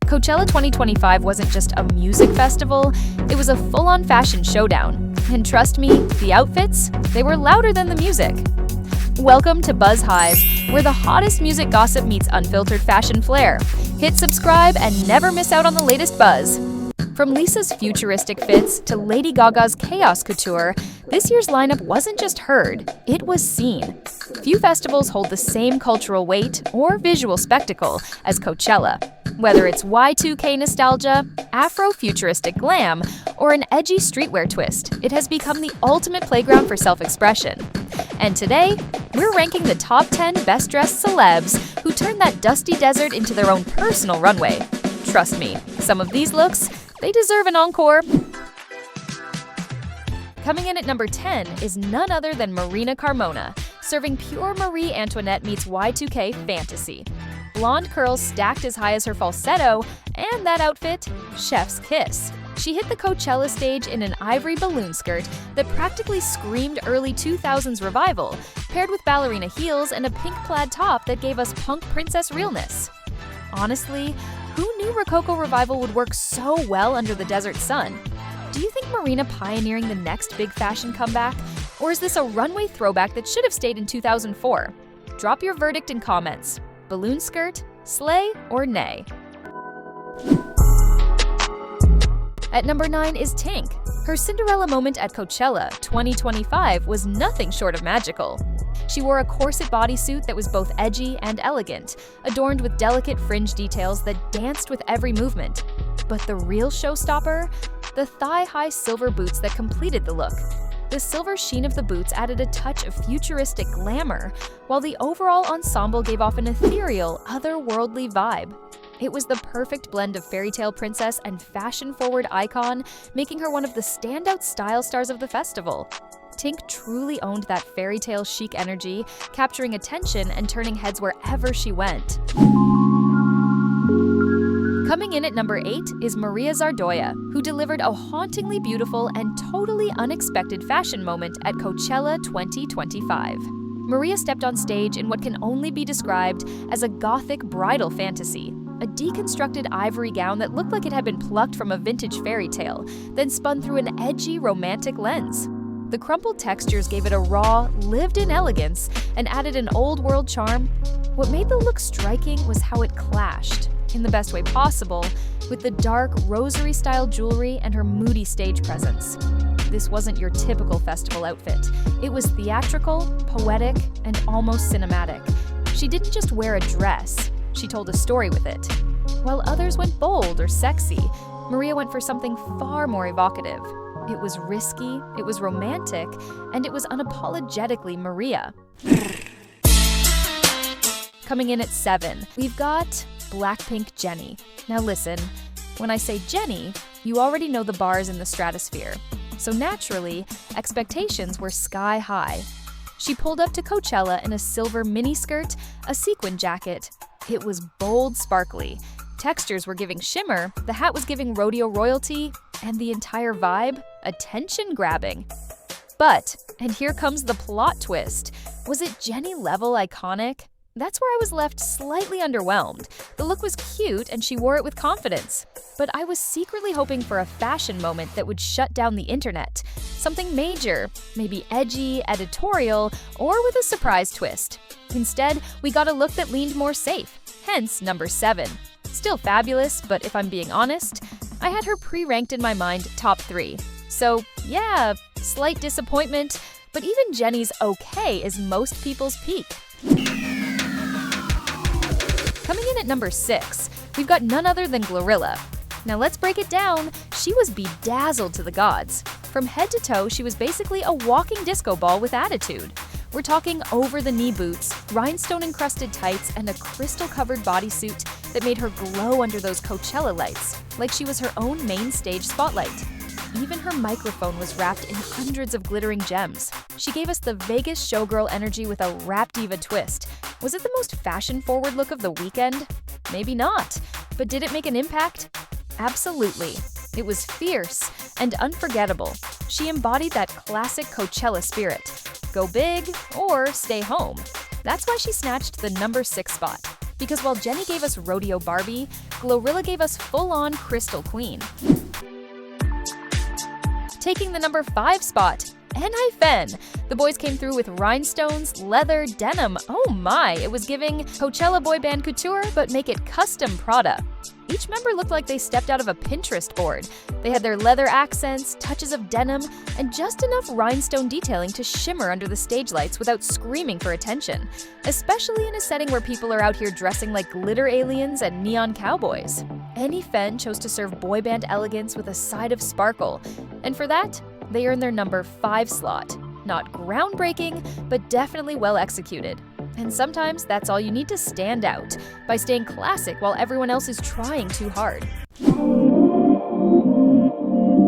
Coachella 2025 wasn't just a music festival, it was a full-on fashion showdown. And trust me, the outfits, they were louder than the music. Welcome to Buzz Hive, where the hottest music gossip meets unfiltered fashion flair. Hit subscribe and never miss out on the latest buzz. From Lisa's futuristic fits to Lady Gaga's chaos couture, this year's lineup wasn't just heard, it was seen. Few festivals hold the same cultural weight or visual spectacle as Coachella. Whether it's Y2K nostalgia, Afro-futuristic glam, or an edgy streetwear twist, it has become the ultimate playground for self-expression. And today, we're ranking the top 10 best-dressed celebs who turned that dusty desert into their own personal runway. Trust me, some of these looks, they deserve an encore. Coming in at number 10 is none other than Marina Carmona, serving pure Marie Antoinette meets Y2K fantasy. Blonde curls stacked as high as her falsetto, and that outfit, chef's kiss. She hit the Coachella stage in an ivory balloon skirt that practically screamed early 2000s revival, paired with ballerina heels and a pink plaid top that gave us punk princess realness. Honestly, who knew Rococo revival would work so well under the desert sun? Do you think Marina pioneering the next big fashion comeback? Or is this a runway throwback that should have stayed in 2004? Drop your verdict in comments. Balloon skirt, slay, or nay? At number 9 is Tink. Her Cinderella moment at Coachella 2025 was nothing short of magical. She wore a corset bodysuit that was both edgy and elegant, adorned with delicate fringe details that danced with every movement. But the real showstopper? The thigh-high silver boots that completed the look. The silver sheen of the boots added a touch of futuristic glamour, while the overall ensemble gave off an ethereal, otherworldly vibe. It was the perfect blend of fairytale princess and fashion-forward icon, making her one of the standout style stars of the festival. Tink truly owned that fairytale chic energy, capturing attention and turning heads wherever she went. Coming in at number 8 is Maria Zardoya, who delivered a hauntingly beautiful and totally unexpected fashion moment at Coachella 2025. Maria stepped on stage in what can only be described as a gothic bridal fantasy, a deconstructed ivory gown that looked like it had been plucked from a vintage fairy tale, then spun through an edgy, romantic lens. The crumpled textures gave it a raw, lived-in elegance and added an old-world charm. What made the look striking was how it clashed, in the best way possible, with the dark, rosary-style jewelry and her moody stage presence. This wasn't your typical festival outfit. It was theatrical, poetic, and almost cinematic. She didn't just wear a dress, she told a story with it. While others went bold or sexy, Maria went for something far more evocative. It was risky, it was romantic, and it was unapologetically Maria. Coming in at 7, we've got Blackpink Jennie. Now listen, when I say Jennie, you already know the bars in the stratosphere. So naturally, expectations were sky high. She pulled up to Coachella in a silver miniskirt, a sequin jacket. It was bold, sparkly. Textures were giving shimmer, the hat was giving rodeo royalty, and the entire vibe, attention-grabbing. But, and here comes the plot twist, was it Jennie level iconic? That's where I was left slightly underwhelmed. The look was cute and she wore it with confidence. But I was secretly hoping for a fashion moment that would shut down the internet. Something major, maybe edgy, editorial, or with a surprise twist. Instead, we got a look that leaned more safe, hence number 7. Still fabulous, but if I'm being honest, I had her pre-ranked in my mind top 3. So yeah, slight disappointment, but even Jennie's okay is most people's peak. Coming in at number 6, we've got none other than Glorilla. Now let's break it down. She was bedazzled to the gods. From head to toe, she was basically a walking disco ball with attitude. We're talking over-the-knee boots, rhinestone-encrusted tights, and a crystal-covered bodysuit that made her glow under those Coachella lights, like she was her own main stage spotlight. Even her microphone was wrapped in hundreds of glittering gems. She gave us the Vegas showgirl energy with a rap diva twist. Was it the most fashion-forward look of the weekend? Maybe not. But did it make an impact? Absolutely. It was fierce and unforgettable. She embodied that classic Coachella spirit. Go big or stay home. That's why she snatched the number 6 spot. Because while Jennie gave us Rodeo Barbie, Glorilla gave us full-on Crystal Queen. Taking the number 5 spot, ENHYPEN. The boys came through with rhinestones, leather, denim. Oh my, it was giving Coachella boy band couture, but make it custom Prada. Each member looked like they stepped out of a Pinterest board. They had their leather accents, touches of denim, and just enough rhinestone detailing to shimmer under the stage lights without screaming for attention, especially in a setting where people are out here dressing like glitter aliens and neon cowboys. ENHYPEN chose to serve boy band elegance with a side of sparkle, and for that, they earned their number 5 slot. Not groundbreaking, but definitely well executed. And sometimes that's all you need to stand out, by staying classic while everyone else is trying too hard.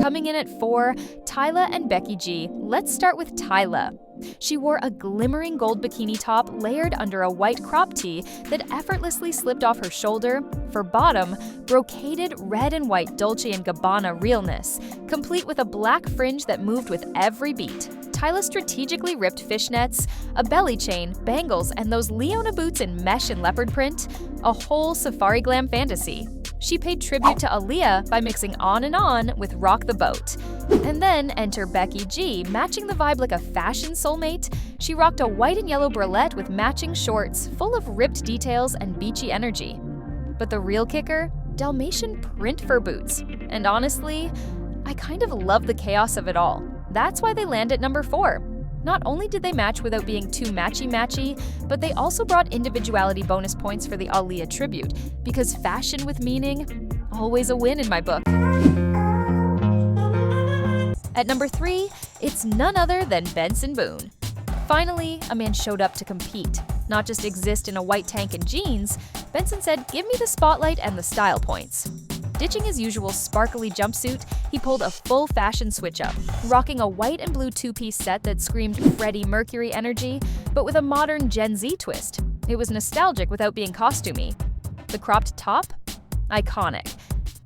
Coming in at 4, Tyla and Becky G. Let's start with Tyla. She wore a glimmering gold bikini top layered under a white crop tee that effortlessly slipped off her shoulder. For bottom, brocaded red and white Dolce & Gabbana realness, complete with a black fringe that moved with every beat. Tyla strategically ripped fishnets, a belly chain, bangles, and those Leona boots in mesh and leopard print, a whole safari glam fantasy. She paid tribute to Aaliyah by mixing On with Rock the Boat. And then enter Becky G, matching the vibe like a fashion soulmate. She rocked a white and yellow bralette with matching shorts, full of ripped details and beachy energy. But the real kicker? Dalmatian print fur boots. And honestly, I kind of love the chaos of it all. That's why they land at number 4. Not only did they match without being too matchy-matchy, but they also brought individuality bonus points for the Aaliyah tribute, because fashion with meaning, always a win in my book. At number 3, it's none other than Benson Boone. Finally, a man showed up to compete, not just exist in a white tank and jeans. Benson said, "Give me the spotlight and the style points." Ditching his usual sparkly jumpsuit, he pulled a full fashion switch-up, rocking a white and blue two-piece set that screamed Freddie Mercury energy, but with a modern Gen Z twist. It was nostalgic without being costumey. The cropped top? Iconic.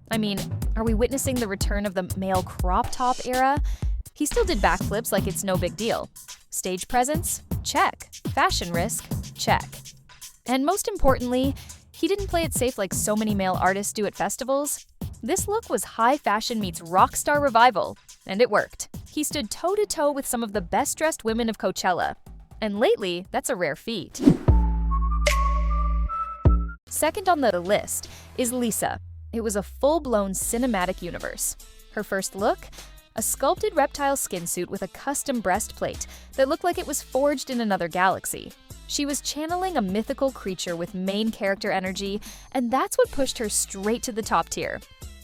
I mean, are we witnessing the return of the male crop top era? He still did backflips like it's no big deal. Stage presence? Check. Fashion risk? Check. And most importantly, he didn't play it safe like so many male artists do at festivals. This look was high fashion meets rock star revival, and it worked. He stood toe-to-toe with some of the best-dressed women of Coachella. And lately, that's a rare feat. Second on the list is Lisa. It was a full-blown cinematic universe. Her first look? A sculpted reptile skin suit with a custom breastplate that looked like it was forged in another galaxy. She was channeling a mythical creature with main character energy, and that's what pushed her straight to the top tier.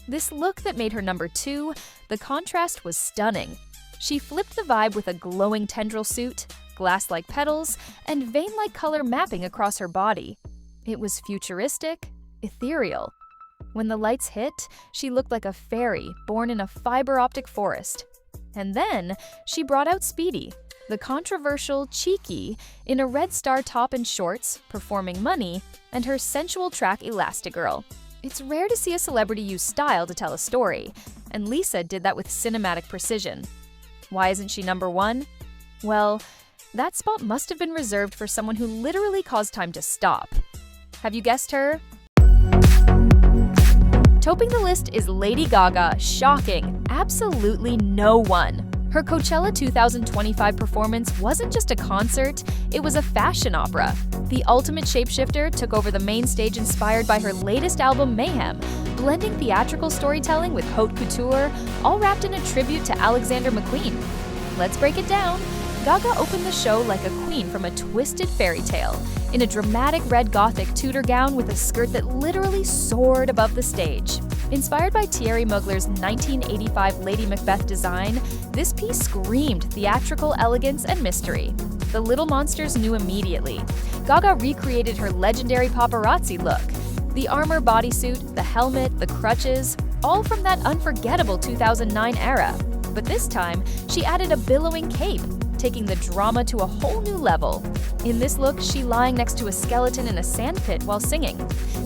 This look that made her number 2, the contrast was stunning. She flipped the vibe with a glowing tendril suit, glass-like petals, and vein-like color mapping across her body. It was futuristic, ethereal. When the lights hit, she looked like a fairy born in a fiber-optic forest. And then she brought out Speedy, the controversial Cheeky, in a red star top and shorts, performing Money, and her sensual track Elastigirl. It's rare to see a celebrity use style to tell a story, and Lisa did that with cinematic precision. Why isn't she number 1? Well, that spot must have been reserved for someone who literally caused time to stop. Have you guessed her? Topping the list is Lady Gaga. Shocking. Absolutely no one. Her Coachella 2025 performance wasn't just a concert, it was a fashion opera. The ultimate shapeshifter took over the main stage inspired by her latest album, Mayhem, blending theatrical storytelling with haute couture, all wrapped in a tribute to Alexander McQueen. Let's break it down. Gaga opened the show like a queen from a twisted fairy tale, in a dramatic red gothic Tudor gown with a skirt that literally soared above the stage. Inspired by Thierry Mugler's 1985 Lady Macbeth design, this piece screamed theatrical elegance and mystery. The little monsters knew immediately. Gaga recreated her legendary paparazzi look. The armor bodysuit, the helmet, the crutches, all from that unforgettable 2009 era. But this time, she added a billowing cape, taking the drama to a whole new level. In this look, she lying next to a skeleton in a sandpit while singing.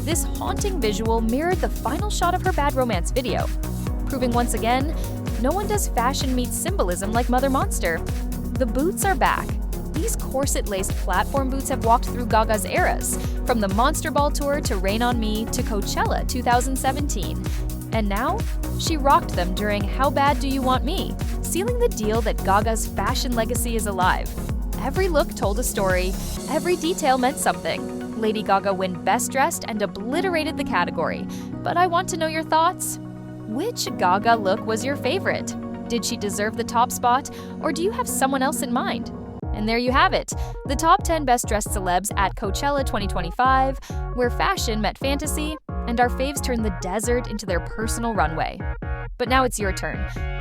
This haunting visual mirrored the final shot of her Bad Romance video, proving once again, no one does fashion meets symbolism like Mother Monster. The boots are back. These corset-laced platform boots have walked through Gaga's eras, from the Monster Ball tour to Rain on Me to Coachella 2017. And now, she rocked them during How Bad Do You Want Me, sealing the deal that Gaga's fashion legacy is alive. Every look told a story, every detail meant something. Lady Gaga won Best Dressed and obliterated the category. But I want to know your thoughts. Which Gaga look was your favorite? Did she deserve the top spot, or do you have someone else in mind? And there you have it, the top 10 best dressed celebs at Coachella 2025, where fashion met fantasy, and our faves turned the desert into their personal runway. But now it's your turn.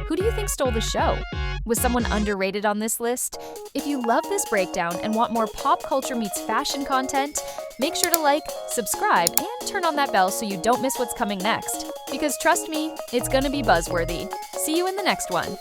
Who do you think stole the show? Was someone underrated on this list? If you love this breakdown and want more pop culture meets fashion content, make sure to like, subscribe, and turn on that bell so you don't miss what's coming next. Because trust me, it's gonna be buzzworthy. See you in the next one.